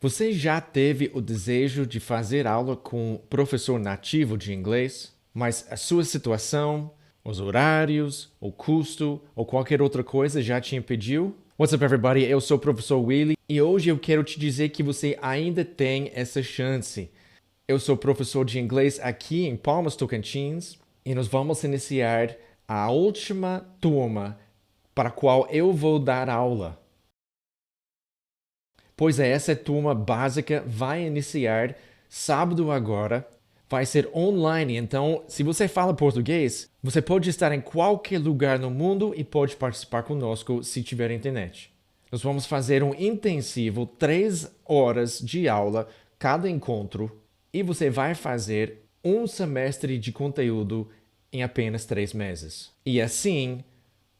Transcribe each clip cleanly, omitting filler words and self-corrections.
Você já teve o desejo de fazer aula com um professor nativo de inglês, mas a sua situação, os horários, o custo ou qualquer outra coisa já te impediu? What's up, everybody? Eu sou o professor Willie e hoje eu quero te dizer que você ainda tem essa chance. Eu sou professor de inglês aqui em Palmas, Tocantins, e nós vamos iniciar a última turma para a qual eu vou dar aula. Pois é, essa turma básica vai iniciar sábado agora. Vai ser online, então se você fala português, você pode estar em qualquer lugar no mundo e pode participar conosco se tiver internet. Nós vamos fazer um intensivo 3 horas de aula cada encontro e você vai fazer um semestre de conteúdo em apenas 3 meses. E assim,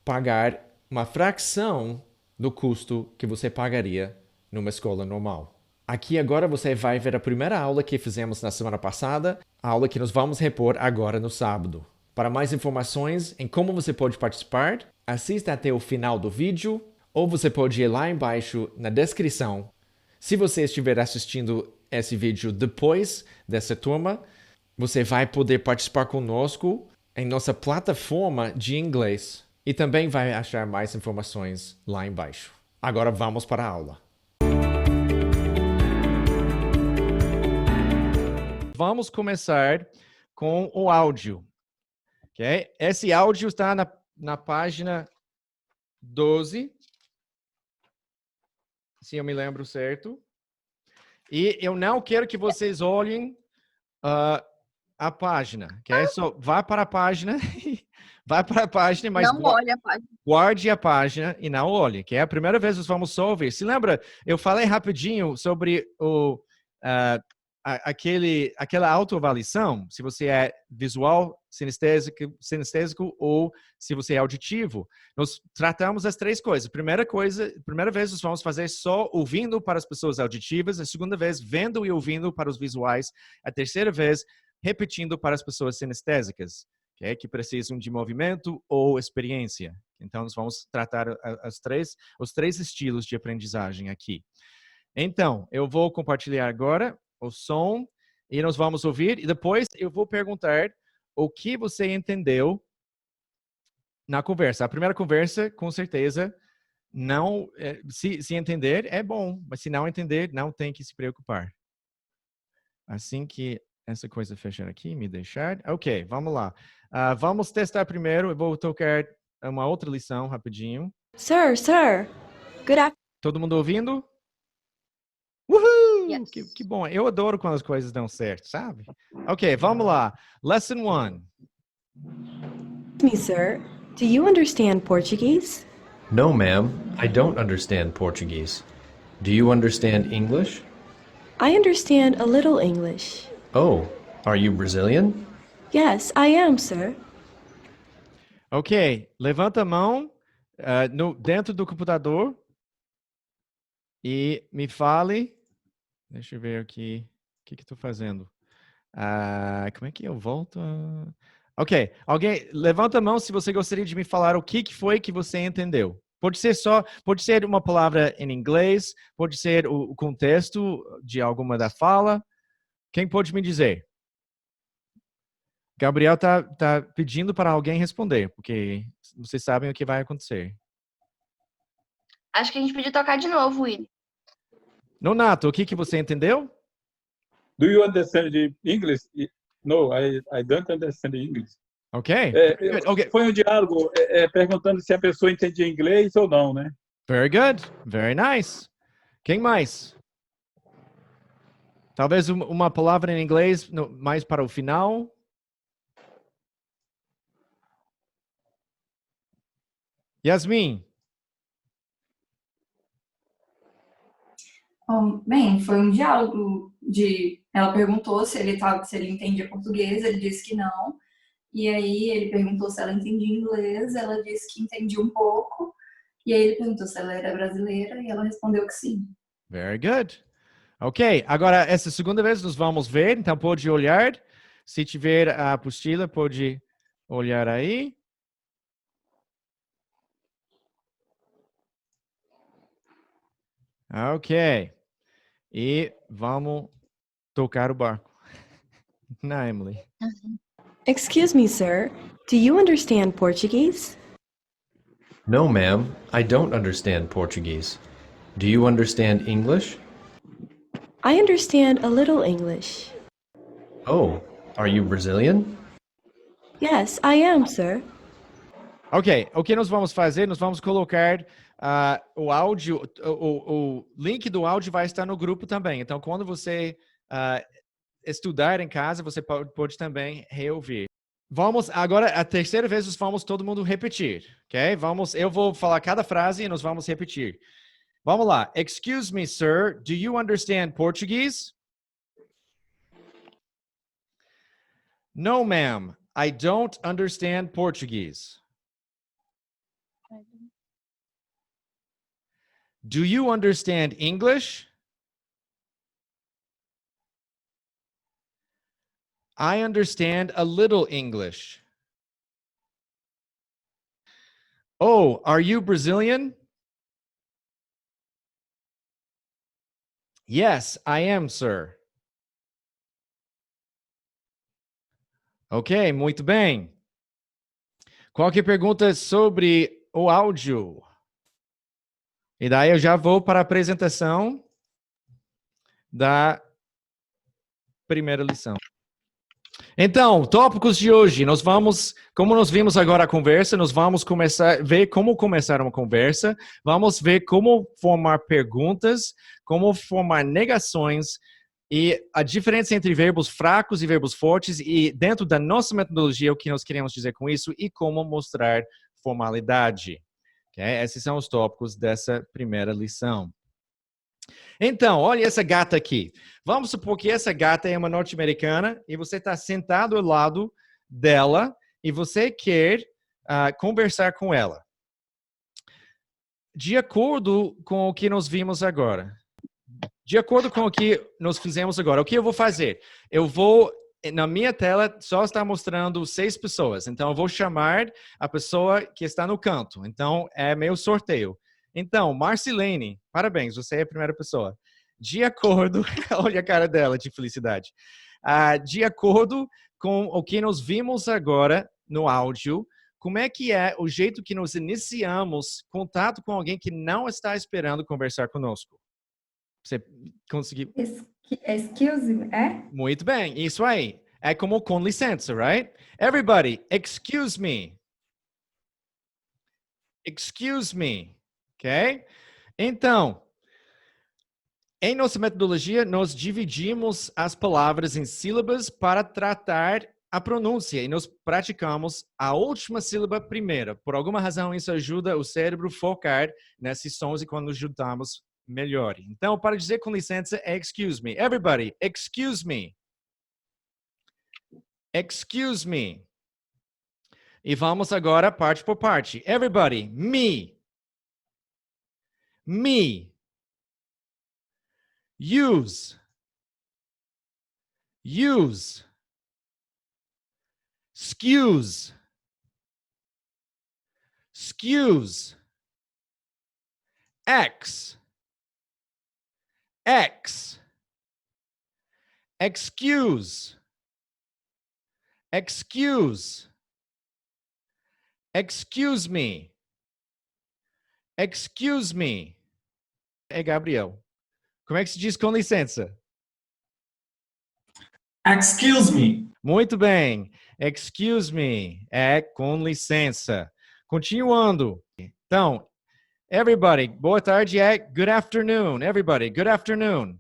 pagar uma fração do custo que você pagaria numa escola normal. Aqui agora você vai ver a primeira aula que fizemos na semana passada, a aula que nós vamos repor agora no sábado. Para mais informações em como você pode participar, assista até o final do vídeo ou você pode ir lá embaixo na descrição. Se você estiver assistindo esse vídeo depois dessa turma, você vai poder participar conosco em nossa plataforma de inglês e também vai achar mais informações lá embaixo. Agora vamos para a aula. Vamos começar com o áudio. Okay? Esse áudio está na página 12, se eu me lembro certo. E eu não quero que vocês olhem a página, ok? Só vá para a página, vai para a página, mas Não olha a página. guarde a página e não olhe, que é a primeira vez que nós vamos só ouvir. Se lembra, eu falei rapidinho sobre aquela autoavaliação, se você é visual, sinestésico ou se você é auditivo. Nós tratamos as três coisas. Primeira vez nós vamos fazer só ouvindo para as pessoas auditivas, a segunda vez vendo e ouvindo para os visuais, a terceira vez repetindo para as pessoas sinestésicas, que precisam de movimento ou experiência. Então, nós vamos tratar os três estilos de aprendizagem aqui. Então, eu vou compartilhar agora o som e nós vamos ouvir. E depois eu vou perguntar o que você entendeu na conversa. A primeira conversa, com certeza, não, se entender, é bom. Mas se não entender, não tem que se preocupar. Assim que essa coisa fechar aqui, me deixar. Ok, vamos lá. Vamos testar primeiro. Eu vou tocar uma outra lição rapidinho. Sir, good afternoon. Todo mundo ouvindo? Uhul! Que Yes. bom. Eu adoro quando as coisas dão certo, sabe? Ok, vamos lá. Lesson 1. Me, sir. Do you understand Portuguese? No, ma'am, I don't understand Portuguese. Do you understand English? I understand a little English. Oh, are you Brazilian? Yes, I am, sir. Ok, levanta a mão dentro do computador e me fale. Deixa eu ver aqui. O que estou fazendo? Como é que eu volto? Ok, alguém levanta a mão se você gostaria de me falar o que foi que você entendeu. Pode ser uma palavra em inglês, pode ser o contexto de alguma da fala. Quem pode me dizer? Gabriel tá pedindo para alguém responder, porque vocês sabem o que vai acontecer. Acho que a gente podia tocar de novo, Willy. Nonato, o que você entendeu? Do you understand the English? No, I don't understand English. Ok. Okay. Foi um diálogo perguntando se a pessoa entendia inglês ou não, né? Very good. Very nice. Quem mais? Talvez uma palavra em inglês mais para o final. Yasmin. Bem, foi um diálogo ela perguntou se ele entendia português, ele disse que não. E aí ele perguntou se ela entendia inglês, ela disse que entendia um pouco. E aí ele perguntou se ela era brasileira e ela respondeu que sim. Very good. Ok, agora essa segunda vez nós vamos ver, então pode olhar. Se tiver a apostila, pode olhar aí. Ok. e vamos tocar o barco. Na Emily. Excuse me, sir. Do you understand Portuguese? No, ma'am, I don't understand Portuguese. Do you understand English? I understand a little English. Oh, are you Brazilian? Yes, I am, sir. Ok, o que nós vamos fazer? Nós vamos colocar o áudio, o link do áudio vai estar no grupo também. Então, quando você estudar em casa, você pode também reouvir. Vamos, agora, a terceira vez, nós vamos todo mundo repetir, ok? Eu vou falar cada frase e nós vamos repetir. Vamos lá. Excuse me, sir. Do you understand Portuguese? No, ma'am. I don't understand Portuguese. Do you understand English? I understand a little English. Oh, are you Brazilian? Yes, I am, sir. Ok, muito bem. Qualquer pergunta sobre o áudio? E daí eu já vou para a apresentação da primeira lição. Então, tópicos de hoje. Como nós vimos agora a conversa, nós vamos ver como começar uma conversa, vamos ver como formar perguntas, como formar negações e a diferença entre verbos fracos e verbos fortes e dentro da nossa metodologia o que nós queremos dizer com isso e como mostrar formalidade. Okay? Esses são os tópicos dessa primeira lição. Então, olha essa gata aqui. Vamos supor que essa gata é uma norte-americana e você está sentado ao lado dela e você quer conversar com ela. De acordo com o que nós vimos agora, de acordo com o que nós fizemos agora, o que eu vou fazer? Na minha tela só está mostrando 6 pessoas, então eu vou chamar a pessoa que está no canto. Então, é meu sorteio. Então, Marcilene, parabéns, você é a primeira pessoa. De acordo, olha a cara dela de felicidade. De acordo com o que nós vimos agora no áudio, como é que é o jeito que nós iniciamos contato com alguém que não está esperando conversar conosco? Você conseguiu? Excuse me, é? Muito bem, isso aí. É como com licença, right? Everybody, excuse me. Excuse me. Ok? Então, em nossa metodologia, nós dividimos as palavras em sílabas para tratar a pronúncia e nós praticamos a última sílaba primeiro. Por alguma razão, isso ajuda o cérebro a focar nesses sons e quando nos juntamos, melhor. Então, para dizer com licença, é excuse me. Everybody, excuse me. Excuse me. E vamos agora parte por parte. Everybody, me. Me. Use. Use. Excuse. Excuse. X. X. Excuse. Excuse. Excuse me. Excuse me. É Gabriel. Como é que se diz com licença? Excuse me. Muito bem. Excuse me. É com licença. Continuando. Então, everybody, boa tarde é good afternoon. Everybody, good afternoon.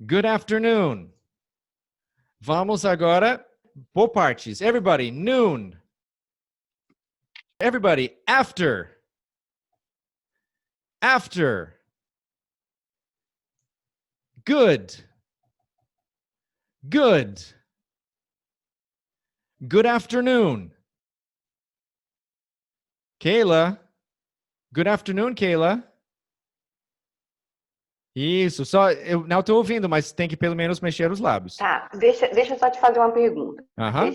Good afternoon. Vamos agora por partes. Everybody, noon. Everybody, after. After. Good. Good. Good afternoon. Kayla. Good afternoon, Kayla. Isso, eu não estou ouvindo, mas tem que pelo menos mexer os lábios. Tá, deixa eu só te fazer uma pergunta. Aham.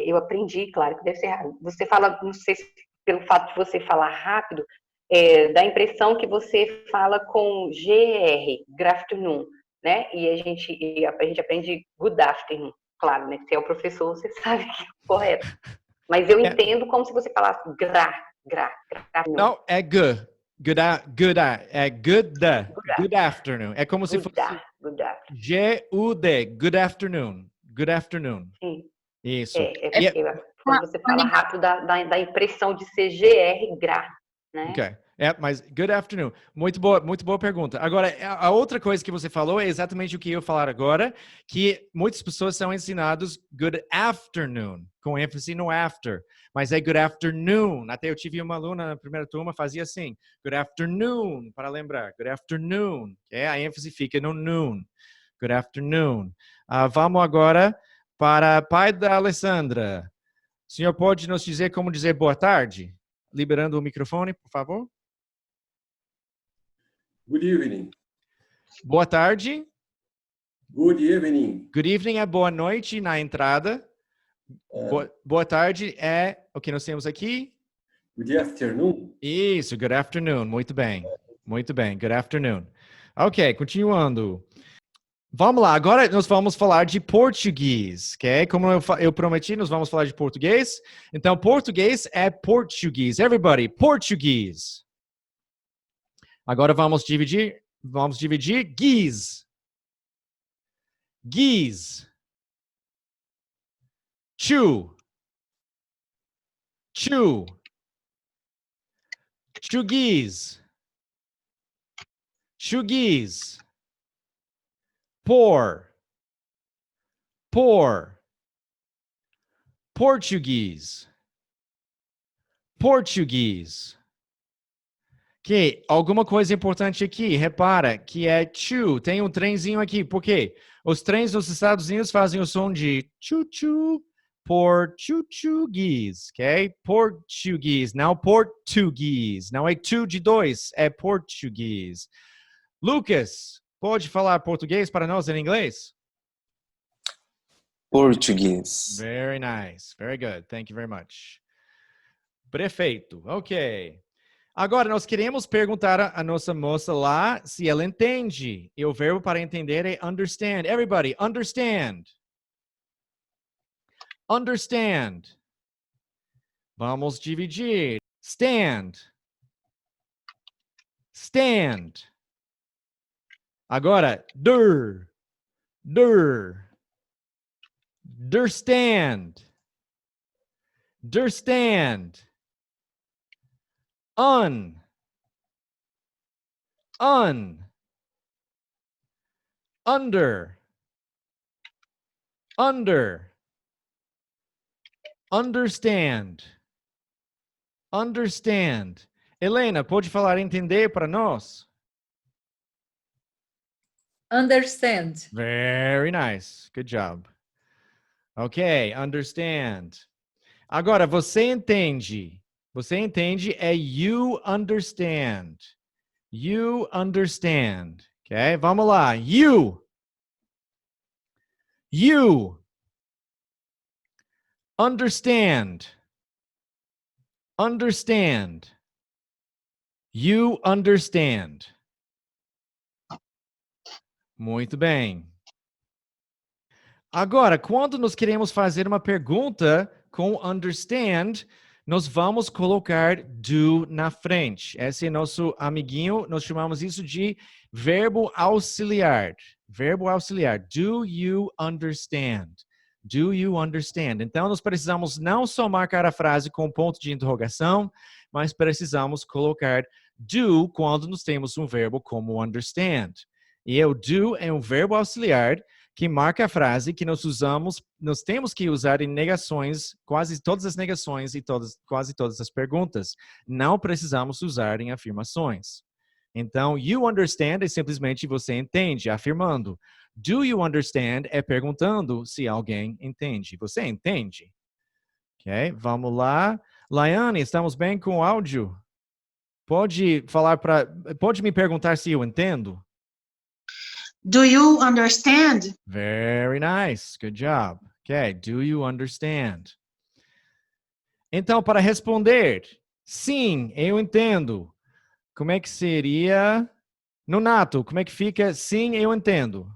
Eu aprendi, claro que deve ser rápido. Você fala, não sei se pelo fato de você falar rápido, dá a impressão que você fala com GR, good afternoon, né? E a gente aprende good afternoon, claro, né? Se é o professor, você sabe que é correto. Mas eu entendo como se você falasse afternoon. Não, é good. Good afternoon. É como se fosse Good afternoon. G-U-D, good afternoon. Good afternoon. Sim. Isso. Porque quando você fala rápido, dá a impressão de ser GR, né? Ok. Mas good afternoon. Muito boa pergunta. Agora, a outra coisa que você falou é exatamente o que eu ia falar agora, que muitas pessoas são ensinadas good afternoon, com ênfase no after. Mas é good afternoon. Até eu tive uma aluna na primeira turma, fazia assim, good afternoon, para lembrar. Good afternoon. A ênfase fica no noon. Good afternoon. Vamos agora para pai da Alessandra. O senhor pode nos dizer como dizer boa tarde? Liberando o microfone, por favor. Good evening. Boa tarde. Good evening. Good evening é boa noite na entrada. Boa tarde é o que nós temos aqui? Good afternoon. Isso, good afternoon. Muito bem. Muito bem, good afternoon. Ok, continuando. Vamos lá, agora nós vamos falar de português, ok? Como eu prometi, nós vamos falar de português. Então, português é português. Everybody, português. Agora vamos dividir guise. Guise. Chu. Chu. Chuguês. Chuguês. Pour. Português. Português. Ok, alguma coisa importante aqui, repara, que é chu, tem um trenzinho aqui, por quê? Os trens nos Estados Unidos fazem o som de chu-chu, português, ok? Português, não português, não é tu de dois, é português. Lucas, pode falar português para nós em inglês? Português. Very nice, very good, thank you very much. Perfeito, ok. Agora, nós queremos perguntar à nossa moça lá se ela entende. E o verbo para entender é understand. Everybody, understand. Understand. Vamos dividir. Stand. Stand. Agora, der. Derstand. Derstand. Under. Understand. Helena, pode falar entender para nós? Understand. Very nice. Good job. Ok, understand. Agora, você entende. Você entende é you understand. You understand. Ok? Vamos lá. You. Understand. You understand. Muito bem. Agora, quando nós queremos fazer uma pergunta com understand, nós vamos colocar do na frente. Esse é nosso amiguinho, nós chamamos isso de verbo auxiliar. Verbo auxiliar. Do you understand? Do you understand? Então, nós precisamos não só marcar a frase com ponto de interrogação, mas precisamos colocar do quando nós temos um verbo como understand. E o do é um verbo auxiliar que marca a frase que nós temos que usar em negações, quase todas as negações e quase todas as perguntas. Não precisamos usar em afirmações. Então, you understand é simplesmente você entende, afirmando. Do you understand é perguntando se alguém entende. Você entende? Ok, vamos lá. Laiane, estamos bem com o áudio? Pode me perguntar se eu entendo? Do you understand? Very nice. Good job. Okay. Do you understand? Então, para responder, sim, eu entendo. como é que seria... Nonato, como é que fica? Sim, eu entendo.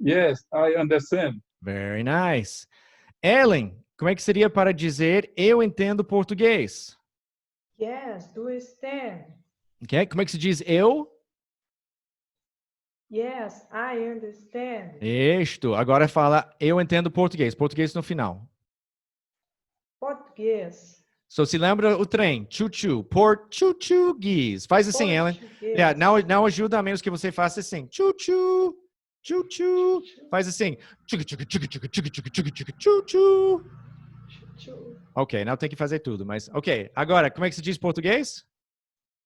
Yes, I understand. Very nice. Ellen, como é que seria para dizer eu entendo português? Yes, do you understand? Okay? Como é que se diz eu? Yes, I understand. Isto. Agora fala eu entendo português. Português no final. Português. So, se lembra o trem? Chuchu. Português. Faz assim, Ellen. Português. Yeah, não ajuda a menos que você faça assim. Chuchu. Chuchu. Faz assim. Chuchu. Ok, não tem que fazer tudo, mas... Ok, agora, como é que se diz português?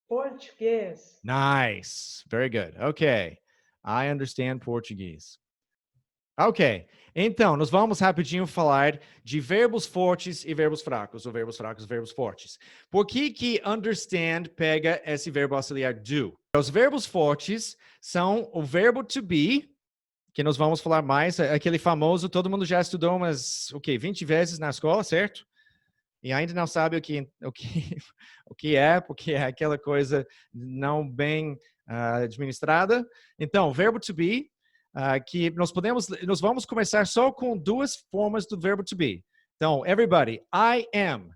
Português. Nice. Very good. Ok. I understand Portuguese. Ok. Então, nós vamos rapidinho falar de verbos fortes e verbos fracos, ou verbos fracos e verbos fortes. Por que understand pega esse verbo auxiliar do? Os verbos fortes são o verbo to be, que nós vamos falar mais, aquele famoso, todo mundo já estudou umas, 20 vezes na escola, certo? E ainda não sabe o que é, porque é aquela coisa não bem administrada. Então, o verbo to be, que nós vamos começar só com duas formas do verbo to be. Então, everybody, I am.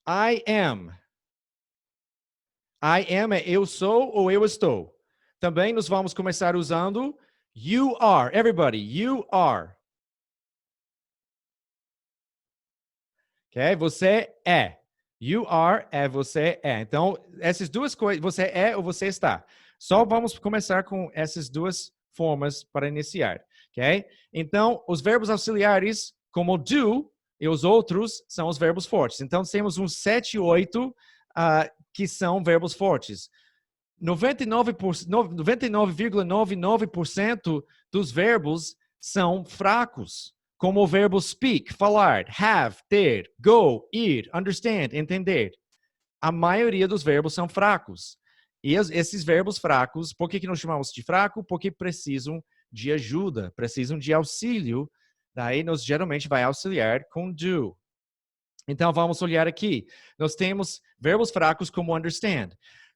I am. I am é eu sou ou eu estou. Também nós vamos começar usando you are. Everybody, you are. Ok? Você é. You are é você é. Então, essas duas coisas, você é ou você está. Só vamos começar com essas duas formas para iniciar. Ok? Então, os verbos auxiliares, como do e os outros, são os verbos fortes. Então, temos uns 7, 8 que são verbos fortes. 99,99% dos verbos são fracos. Como o verbo speak, falar, have, ter, go, ir, understand, entender. A maioria dos verbos são fracos. E esses verbos fracos, por que nós chamamos de fraco? Porque precisam de ajuda, precisam de auxílio. Daí nós geralmente vai auxiliar com do. Então vamos olhar aqui. Nós temos verbos fracos como understand.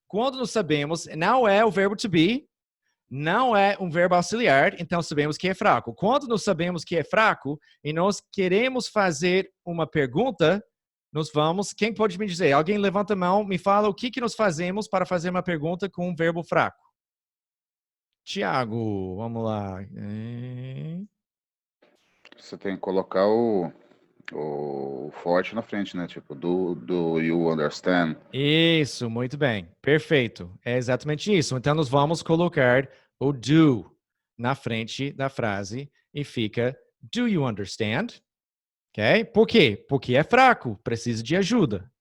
Quando nós sabemos, não é o verbo to be, não é um verbo auxiliar, então sabemos que é fraco. Quando nós sabemos que é fraco e nós queremos fazer uma pergunta, nós vamos... Quem pode me dizer? Alguém levanta a mão, me fala o que nós fazemos para fazer uma pergunta com um verbo fraco. Tiago, vamos lá. Você tem que colocar o forte na frente, né? Tipo, do you understand? Isso, muito bem. Perfeito. É exatamente isso. Então, nós vamos colocar o do na frente da frase e fica do you understand? Ok? Por quê? Porque é fraco, precisa de ajuda.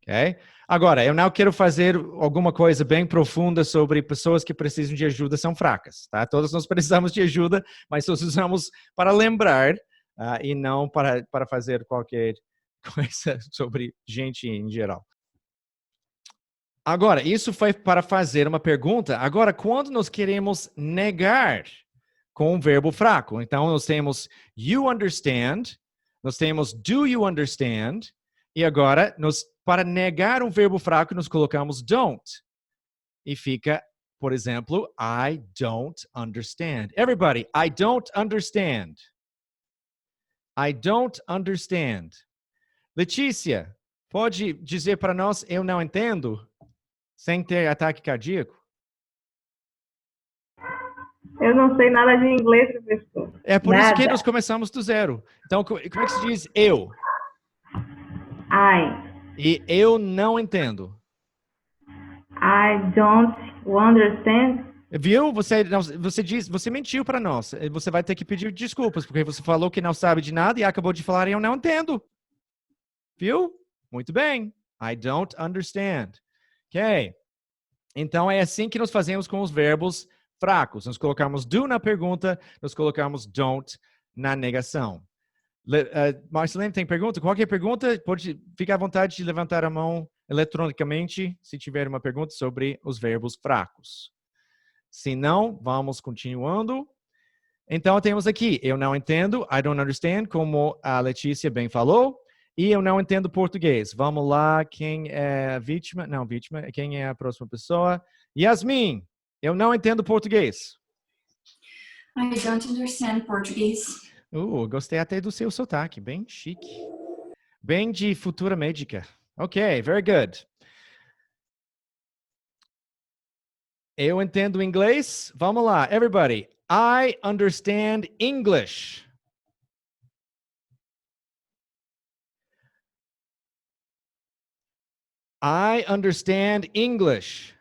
Ok? Agora, eu não quero fazer alguma coisa bem profunda sobre pessoas que precisam de ajuda são fracas, tá? Todos nós precisamos de ajuda, mas nós usamos para lembrar e não para fazer qualquer coisa sobre gente em geral. Agora, isso foi para fazer uma pergunta. Agora, quando nós queremos negar com um verbo fraco, então nós temos you understand, nós temos do you understand, e agora, para negar um verbo fraco, nós colocamos don't. E fica, por exemplo, I don't understand. Everybody, I don't understand. I don't understand. Letícia, pode dizer para nós, eu não entendo? Sem ter ataque cardíaco? Eu não sei nada de inglês, professor. É por nada. Isso que nós começamos do zero. Então, como é que se diz eu? I. E eu não entendo. I don't understand. Viu? Você mentiu para nós. Você vai ter que pedir desculpas, porque você falou que não sabe de nada e acabou de falar eu não entendo. Viu? Muito bem. I don't understand. Ok. Então, é assim que nós fazemos com os verbos fracos. Nós colocamos do na pergunta, nós colocamos don't na negação. Marcelene, tem pergunta? Qualquer pergunta, pode ficar à vontade de levantar a mão eletronicamente se tiver uma pergunta sobre os verbos fracos. Se não, vamos continuando. Então, temos aqui, eu não entendo, I don't understand, como a Letícia bem falou. E eu não entendo português. Vamos lá, quem é a vítima? Não, vítima. Quem é a próxima pessoa? Yasmin, eu não entendo português. I don't understand Portuguese. Gostei até do seu sotaque, bem chique. Bem de futura médica. Ok, very good. Eu entendo inglês. Vamos lá, everybody. I understand English. I understand English.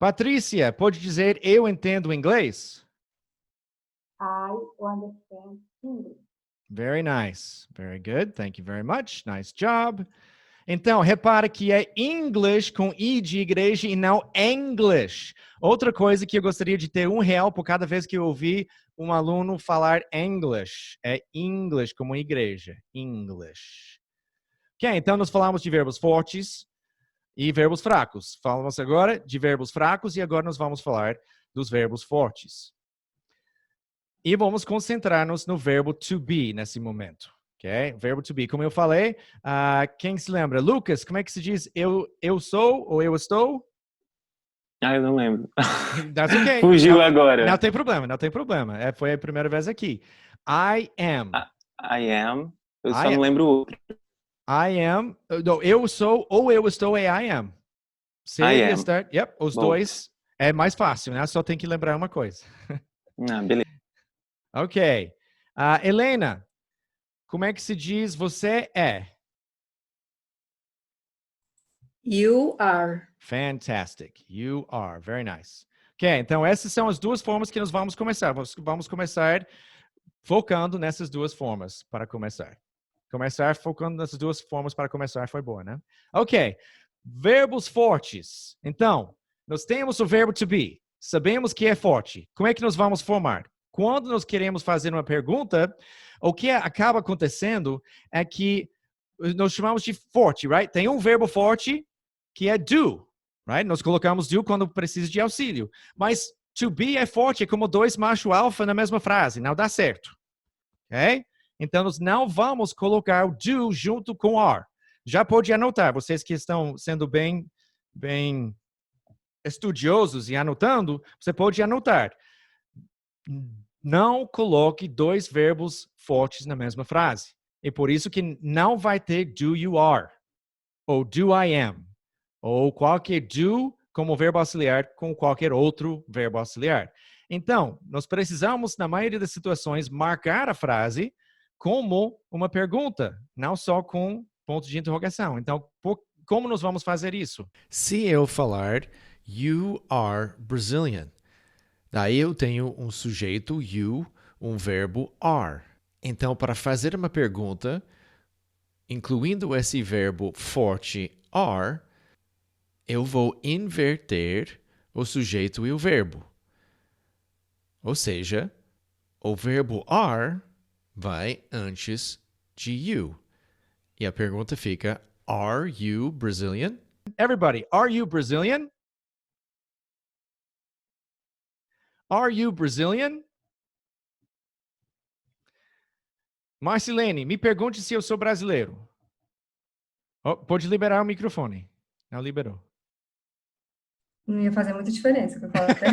Patrícia, pode dizer eu entendo inglês? I understand English. Very nice. Very good. Thank you very much. Nice job. Então, repara que é English com I de igreja e não English. Outra coisa que eu gostaria de ter R$1 por cada vez que eu ouvir um aluno falar English. É English como igreja. English. Ok, então nós falamos de verbos fortes e verbos fracos. Falamos agora de verbos fracos e agora nós vamos falar dos verbos fortes. E vamos concentrar-nos no verbo to be nesse momento. Ok? Verbo to be. Como eu falei, quem se lembra? Lucas, como é que se diz eu sou ou eu estou? Eu não lembro. That's okay. Fugiu agora. Não tem problema, não tem problema. Foi a primeira vez aqui. I am. I am. Eu só não lembro o outro. I am. Não, eu sou ou eu estou é I am. Se I am. Start, yep, os dois é mais fácil, né? Só tem que lembrar uma coisa. Beleza. Ok. Helena, como é que se diz você é? You are. Fantastic. You are. Very nice. Ok, então essas são as duas formas que nós vamos começar. Vamos começar focando nessas duas formas para começar. Começar focando nessas duas formas para começar foi boa, né? Ok. Verbos fortes. Então, nós temos o verbo to be. Sabemos que é forte. Como é que nós vamos formar? Quando nós queremos fazer uma pergunta, o que acaba acontecendo é que nós chamamos de forte, right? Tem um verbo forte que é do, right? Nós colocamos do quando precisa de auxílio. Mas to be é forte, é como dois macho alfa na mesma frase. Não dá certo. Ok? Então, nós não vamos colocar o do junto com are. Já pode anotar, vocês que estão sendo bem estudiosos e anotando, você pode anotar. Não coloque dois verbos fortes na mesma frase. É por isso que não vai ter do you are, ou do I am, ou qualquer do como verbo auxiliar com qualquer outro verbo auxiliar. Então, nós precisamos, na maioria das situações, marcar a frase como uma pergunta, não só com ponto de interrogação. Então, como nós vamos fazer isso? Se eu falar, you are Brazilian, daí eu tenho um sujeito, you, um verbo are. Então, para fazer uma pergunta, incluindo esse verbo forte are, eu vou inverter o sujeito e o verbo. Ou seja, o verbo are vai antes de you. E a pergunta fica, are you Brazilian? Everybody, are you Brazilian? Are you Brazilian? Marcilene, me pergunte se eu sou brasileiro. Pode liberar o microfone. Não liberou. Não ia fazer muita diferença, que eu falo até.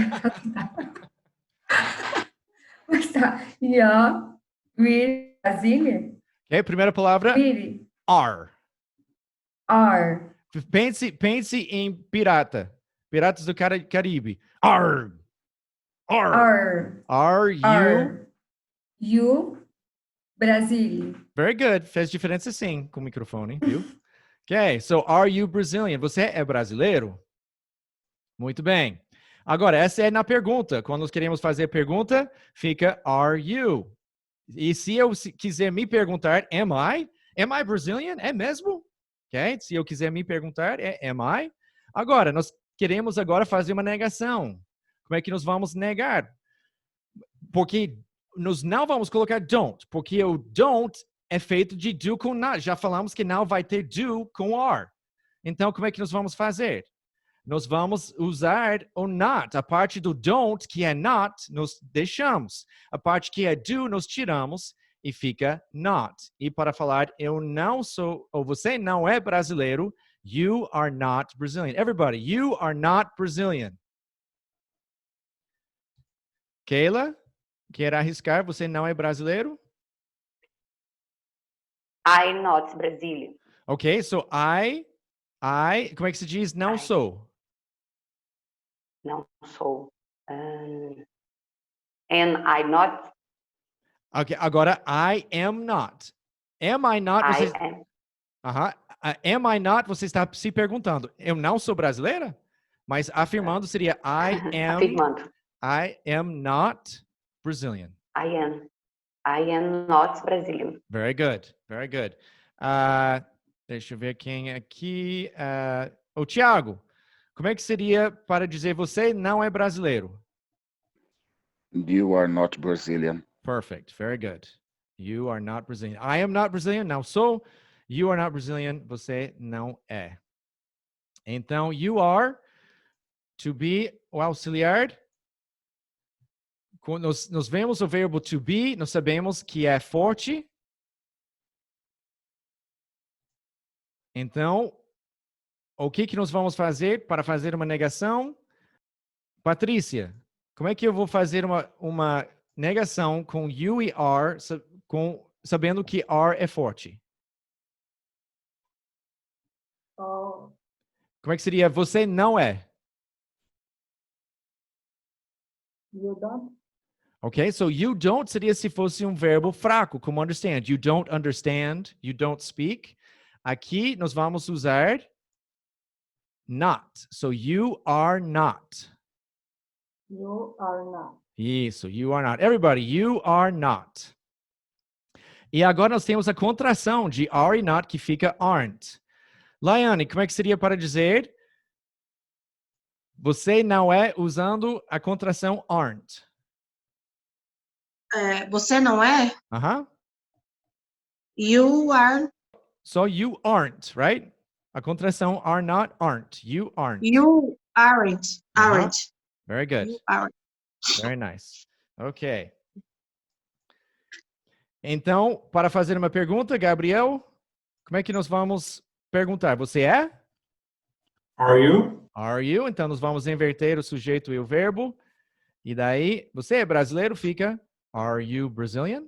Mas tá. Yeah, we Brasília. Ok, primeira palavra. Really? Are. Are. Pense em pirata. Piratas do Caribe. Are. Are. Are you? Are you Brasília? Very good. Fez diferença sim com o microfone, viu? Ok, so are you Brazilian? Você é brasileiro? Muito bem. Agora, essa é na pergunta. Quando nós queremos fazer pergunta, fica are you? E se eu quiser me perguntar, am I? Am I Brazilian? É mesmo? Ok? Se eu quiser me perguntar, é am I? Agora, nós queremos agora fazer uma negação. Como é que nós vamos negar? Porque nós não vamos colocar don't, porque o don't é feito de do com not. Já falamos que não vai ter do com are. Então, como é que nós vamos fazer? Nós vamos usar o not. A parte do don't, que é not, nós deixamos. A parte que é do, nós tiramos e fica not. E para falar eu não sou, ou você não é brasileiro, you are not Brazilian. Everybody, you are not Brazilian. Keila, quer arriscar? Você não é brasileiro? I not Brazilian. Ok, so como é que se diz? Não sou. Não sou. And I not. Ok, agora I am not. Am I not? I Você... am. Am I not? Você está se perguntando. Eu não sou brasileira? Mas afirmando seria I am. Afirmando. I am not Brazilian. I am not Brazilian. Very good. Very good. Deixa eu ver quem é aqui. O Thiago, como é que seria para dizer você não é brasileiro? You are not Brazilian. Perfect. Very good. You are not Brazilian. I am not Brazilian. Não sou. You are not Brazilian. Você não é. Então, you are, to be, o auxiliar. Nós vemos o verbo to be, nós sabemos que é forte. Então, o que nós vamos fazer para fazer uma negação? Patrícia, como é que eu vou fazer uma negação com you e are, sabendo que are é forte? Oh, Como é que seria você não é? you don't. Ok, so you don't seria se fosse um verbo fraco, como understand. You don't understand, you don't speak. Aqui nós vamos usar not. So you are not. You are not. Isso, you are not. Everybody, you are not. E agora nós temos a contração de are e not, que fica aren't. Laiane, como é que seria para dizer você não é usando a contração aren't? Você não é? Uh-huh. You are. So you aren't, right? A contração are not, aren't. You aren't. You aren't. Aren't. Very good. You aren't. Very nice. Ok. Então, para fazer uma pergunta, Gabriel, como é que nós vamos perguntar? Você é? Are you? Are you? Então, nós vamos inverter o sujeito e o verbo. E daí, você é brasileiro, fica Are you Brazilian?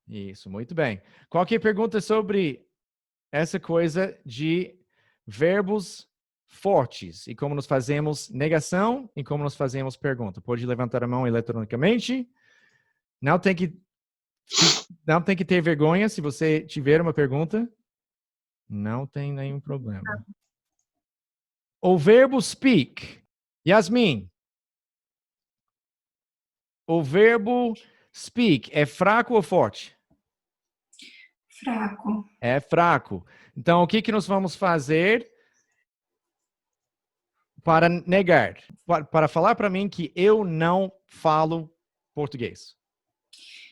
Isso, muito bem. Qualquer pergunta sobre essa coisa de verbos fortes e como nós fazemos negação e como nós fazemos pergunta? Pode levantar a mão eletronicamente. Não tem que ter vergonha se você tiver uma pergunta. Não tem nenhum problema. O verbo speak. Yasmin. O verbo speak é fraco ou forte? Fraco. É fraco. Então, o que nós vamos fazer para negar? Para falar para mim que eu não falo português.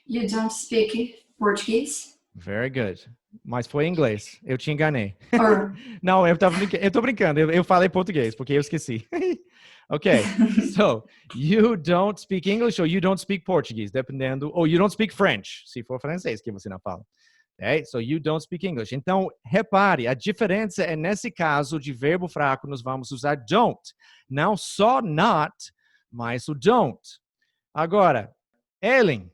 You don't speak Portuguese? Very good. Mas foi em inglês. Eu te enganei. Or... Não, eu tô brincando. Eu falei português, porque eu esqueci. Ok. So, you don't speak English or you don't speak Portuguese, dependendo. Ou you don't speak French, se for francês que você não fala. Okay? So, you don't speak English. Então, repare, a diferença é nesse caso de verbo fraco, nós vamos usar don't. Não só not, mas o don't. Agora, Ellen,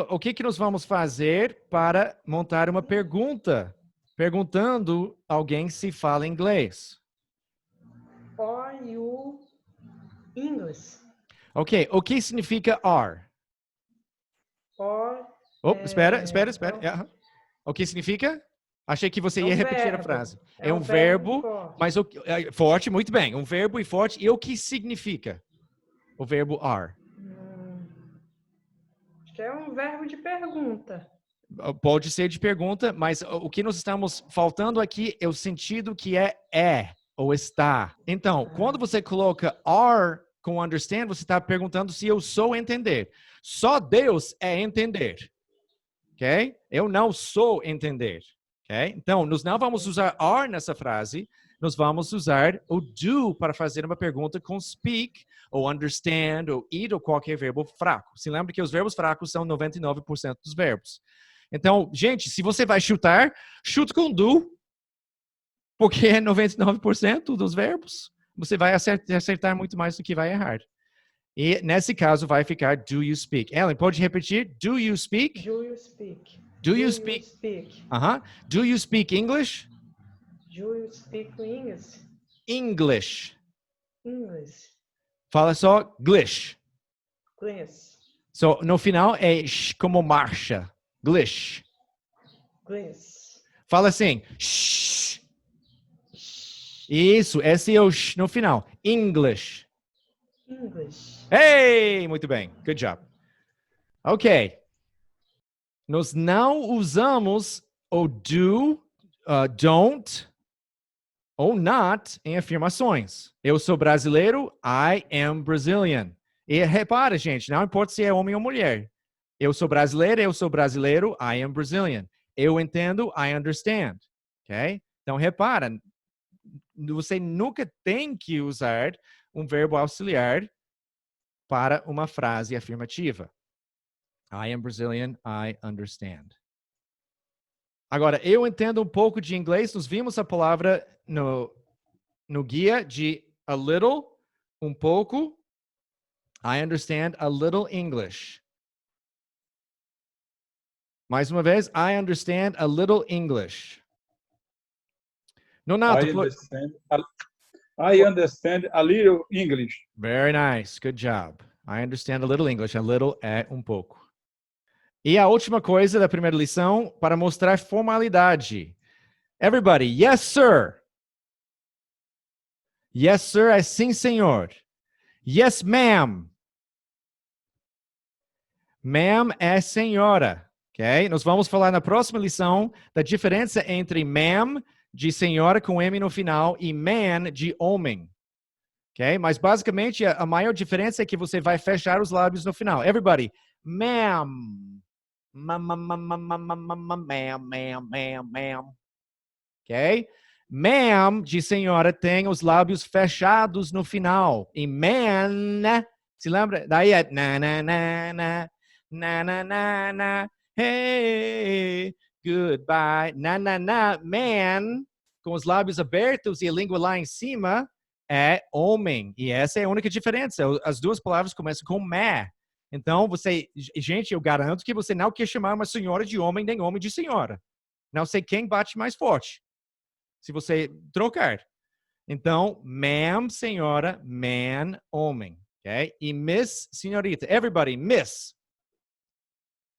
o que nós vamos fazer para montar uma pergunta? Perguntando alguém se fala inglês. Are you English? Ok, o que significa are? Or, Espera. O que significa? Achei que você ia repetir verbo. a frase. É É um um verbo, forte. mas forte, muito bem. Um verbo e forte. E o que significa o verbo are? Acho que é um verbo de pergunta. Pode ser de pergunta, mas o que nós estamos faltando aqui é o sentido que é ou está. Então, quando você coloca are com understand, você está perguntando se eu sou entender. Só Deus é entender. Ok? Eu não sou entender. Okay? Então, nós não vamos usar are nessa frase, nós vamos usar o do para fazer uma pergunta com speak, ou understand, ou eat, ou qualquer verbo fraco. Se lembra que os verbos fracos são 99% dos verbos. Então, gente, se você vai chutar, chuta com do, porque é 99% dos verbos. Você vai acertar muito mais do que vai errar. E, nesse caso, vai ficar do you speak. Ellen, pode repetir? Do you speak? Do you speak? Do you speak? Do you speak English? Do you speak English? English. English. Fala só glish. Glish. So, no final é sh como marcha. Glish. Glish. Fala assim. Shh. Isso, esse é o sh no final. English. English. Hey, muito bem. Good job. Ok. Nós não usamos o do, don't ou not em afirmações. Eu sou brasileiro, I am Brazilian. E repara, gente, não importa se é homem ou mulher. Eu sou brasileiro, I am Brazilian. Eu entendo, I understand. Ok? Então, repara, você nunca tem que usar um verbo auxiliar para uma frase afirmativa. I am Brazilian, I understand. Agora, eu entendo um pouco de inglês. Nós vimos a palavra no guia de a little, um pouco. I understand a little English. Mais uma vez, I understand a little English. Nonato, I understand a little English. Very nice, good job. I understand a little English. A little é um pouco. E a última coisa da primeira lição, para mostrar formalidade. Everybody, yes, sir. Yes, sir é sim, senhor. Yes, ma'am. Ma'am é senhora. Ok? Nós vamos falar na próxima lição da diferença entre ma'am, de senhora com M no final, e man, de homem. Ok? Mas basicamente a maior diferença é que você vai fechar os lábios no final. Everybody, ma'am. Ma'am. Ok? Ma'am, de senhora, tem os lábios fechados no final. E man, se lembra? Daí é na, hey, goodbye. Man, com os lábios abertos e a língua lá em cima, é homem. E essa é a única diferença. As duas palavras começam com ma. Então, gente, eu garanto que você não quer chamar uma senhora de homem, nem homem de senhora. Não sei quem bate mais forte, se você trocar. Então, ma'am, senhora, man, homem. Okay? E miss, senhorita. Everybody, miss.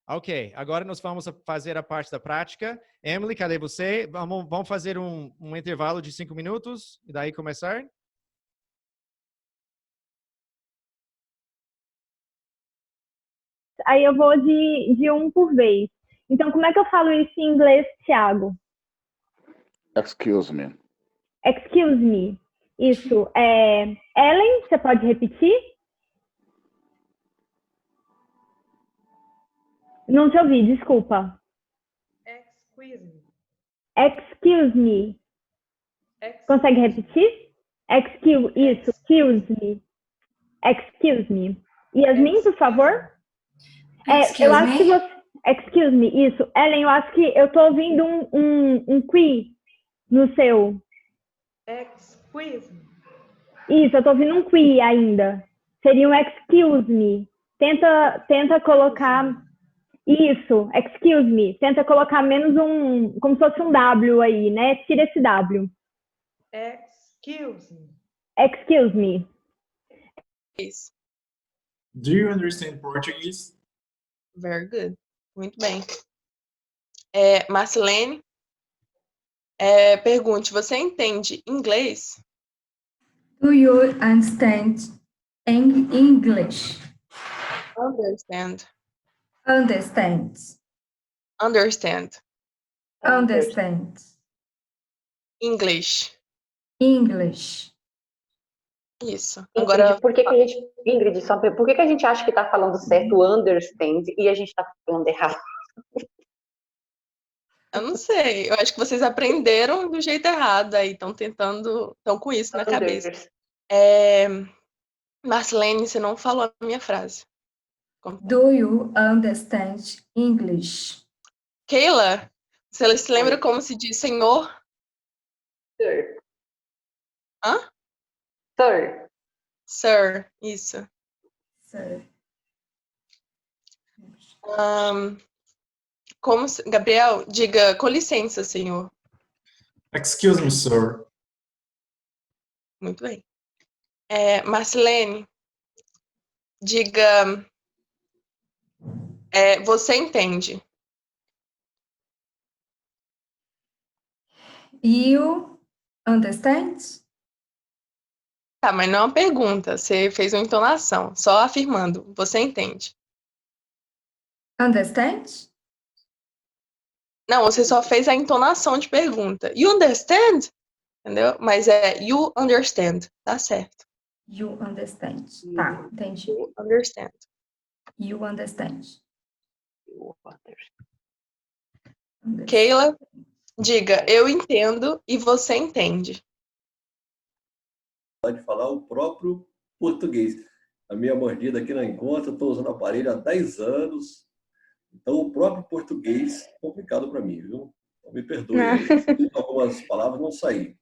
Ok, agora nós vamos fazer a parte da prática. Emily, cadê você? Vamos fazer um intervalo de 5 minutos e daí começar? Aí eu vou de um por vez. Então, como é que eu falo isso em inglês, Thiago? Excuse me. Excuse me. Isso. Ellen, você pode repetir? Não te ouvi, desculpa. Excuse me. Excuse me. Consegue repetir? Excuse me. Excuse me. Yasmin, por favor? Eu acho que você... Excuse me, isso. Ellen, eu acho que eu tô ouvindo um qui no seu. Excuse me. Isso, eu tô ouvindo um qui ainda. Seria um excuse me. Tenta colocar... Isso, excuse me. Tenta colocar menos como se fosse um W aí, né? Tira esse W. Excuse me. Excuse me. Do you understand Portuguese? Very good. Muito bem. Marcelene, pergunte, você entende inglês? Do you understand English? Understand. Understand. Understand. Understand. English. English. Isso. Agora, por que a gente, Ingrid, por que a gente acha que está falando certo, understand, e a gente está falando errado? Eu não sei. Eu acho que vocês aprenderam do jeito errado aí. Estão com isso na cabeça. Marcelene, você não falou a minha frase. Do you understand English? Keila, você se lembra como se diz senhor? Sir. Hã? Sir. Sir, isso. Sir. Gabriel, diga com licença, senhor. Excuse me, sir. Muito bem. Marcelene, diga você entende. You understand? Tá, mas não é uma pergunta. Você fez uma entonação, só afirmando. Você entende. Understand? Não, você só fez a entonação de pergunta. You understand? Entendeu? Mas you understand. Tá certo. You understand. Tá, entendi. You understand. You understand. Keila, diga, eu entendo e você entende. Pode falar o próprio português. A minha mordida aqui na Encontra, eu estou usando o aparelho há 10 anos. Então, o próprio português é complicado para mim, viu? Então, me perdoe. Algumas palavras não saíram.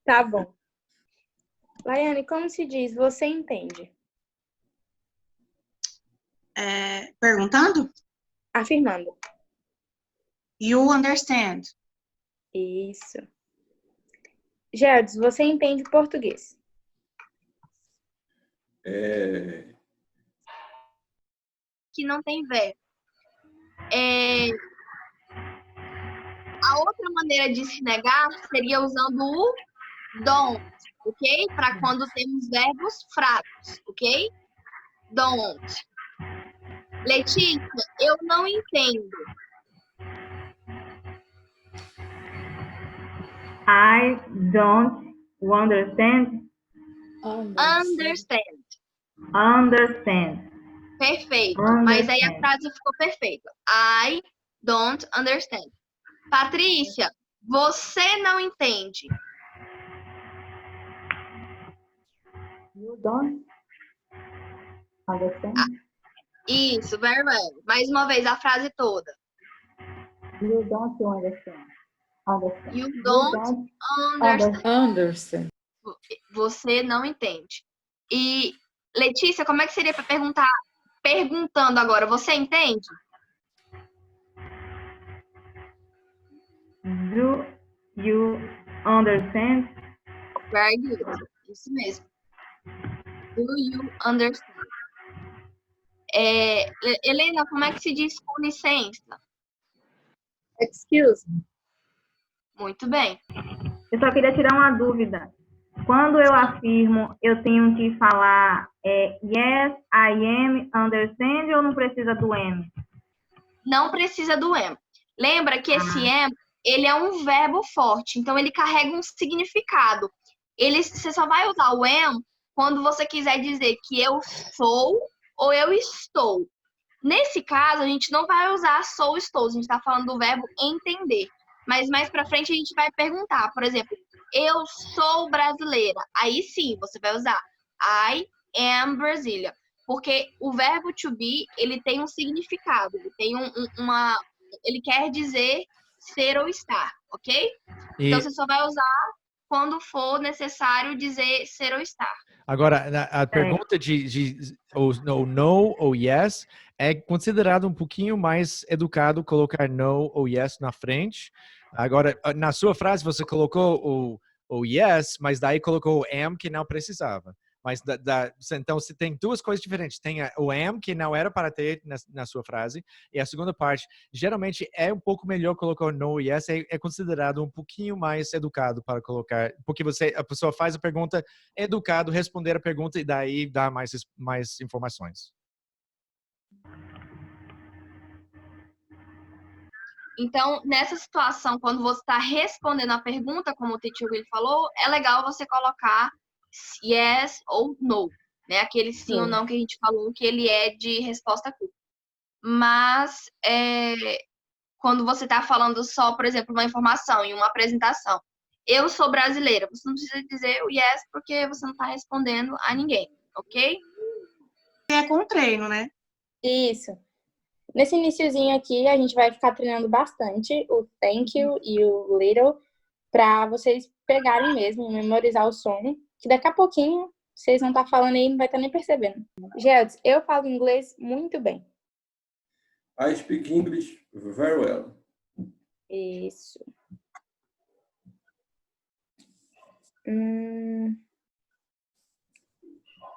Tá bom. Laiane, como se diz você entende? Perguntando? Afirmando. You understand. Isso. Gerdes, você entende português? Que não tem verbo. A outra maneira de se negar seria usando o don't, ok? Para quando temos verbos fracos, ok? Don't. Letícia, eu não entendo. I don't understand. Understand. Understand. Perfeito. Mas aí a frase ficou perfeita. I don't understand. Patrícia, você não entende. You don't understand? Isso, very well. Mais uma vez, a frase toda. You don't understand. Understand. You don't understand. Você não entende. E, Letícia, como é que seria para perguntar? Perguntando agora, você entende? Do you understand? Very good. Isso mesmo. Do you understand? Helena, como é que se diz com licença? Excuse me. Muito bem. Eu só queria tirar uma dúvida. Quando eu afirmo, eu tenho que falar yes, I am, understand ou não precisa do am? Não precisa do am. Lembra que esse am, ele é um verbo forte, então ele carrega um significado. Você só vai usar o am quando você quiser dizer que eu sou ou eu estou. Nesse caso, a gente não vai usar sou, estou. A gente está falando do verbo entender. Mas mais pra frente a gente vai perguntar, por exemplo, eu sou brasileira. Aí sim, você vai usar I am Brazilian. Porque o verbo to be, ele tem um significado. Ele tem ele quer dizer ser ou estar, ok? Então você só vai usar quando for necessário dizer ser ou estar. Agora, a pergunta de no ou yes é considerado um pouquinho mais educado colocar no ou yes na frente. Agora, na sua frase você colocou o yes, mas daí colocou o am que não precisava. Mas então você tem duas coisas diferentes. Tem o am que não era para ter na sua frase e a segunda parte, geralmente é um pouco melhor colocar o no e yes, é considerado um pouquinho mais educado para colocar, porque a pessoa faz a pergunta, educado, responder a pergunta e daí dá mais informações. Então, nessa situação, quando você está respondendo a pergunta, como o teacher Will falou, é legal você colocar yes ou no, né? Aquele sim ou não que a gente falou, que ele é de resposta curta. Mas, quando você está falando só, por exemplo, uma informação em uma apresentação. Eu sou brasileira. Você não precisa dizer o yes porque você não está respondendo a ninguém, ok? É com treino, né? Isso. Nesse iniciozinho aqui, a gente vai ficar treinando bastante o thank you e o little para vocês pegarem mesmo, memorizar o som, que daqui a pouquinho vocês vão estar falando aí e não vai estar nem percebendo. Geldes, eu falo inglês muito bem. I speak English very well. Isso.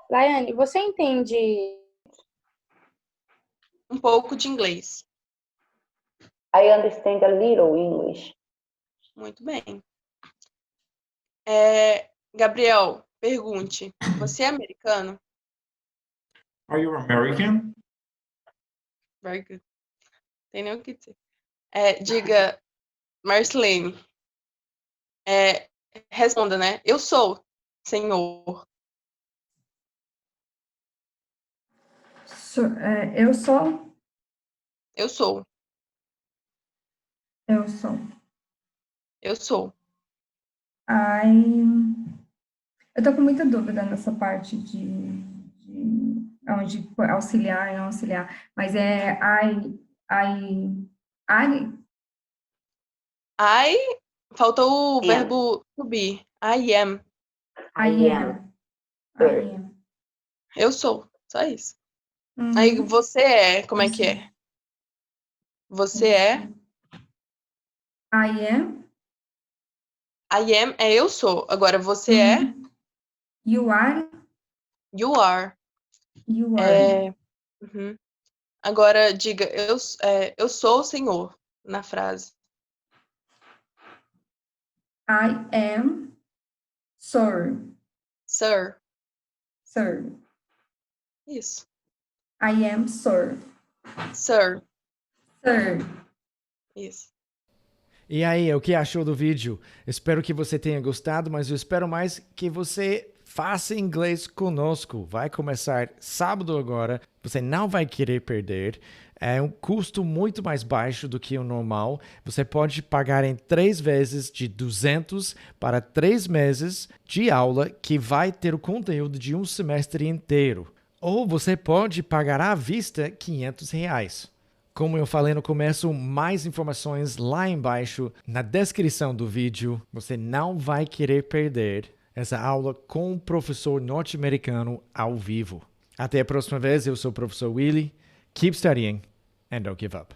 Laiane, você entende Um pouco de inglês. I understand a little English. Muito bem. Gabriel, pergunte. Você é americano? Are you American? Very good. Tem nem o que dizer. Diga, Marcelene. Responda, né? Eu sou, senhor. Eu sou. Eu sou. Eu sou. Eu sou. Eu tô com muita dúvida nessa parte de onde auxiliar e não auxiliar, mas Faltou o verbo to be. I am. I am. Eu sou. Só isso. Aí você é. Como é que é? Você é. I am. I am é eu sou. Agora você é. You are. You are. You are. Agora diga, eu sou o senhor na frase. I am sir. Sir. Sir. Isso. I am sir. Sir. Sir. Isso. E aí, o que achou do vídeo? Espero que você tenha gostado, mas eu espero mais que você faça inglês conosco. Vai começar sábado agora. Você não vai querer perder. É um custo muito mais baixo do que o normal. Você pode pagar em 3 vezes de 200 para 3 meses de aula que vai ter o conteúdo de um semestre inteiro. Ou você pode pagar à vista R$500. Como eu falei no começo, mais informações lá embaixo na descrição do vídeo. Você não vai querer perder essa aula com um professor norte-americano ao vivo. Até a próxima vez, eu sou o professor Willy. Keep studying and don't give up.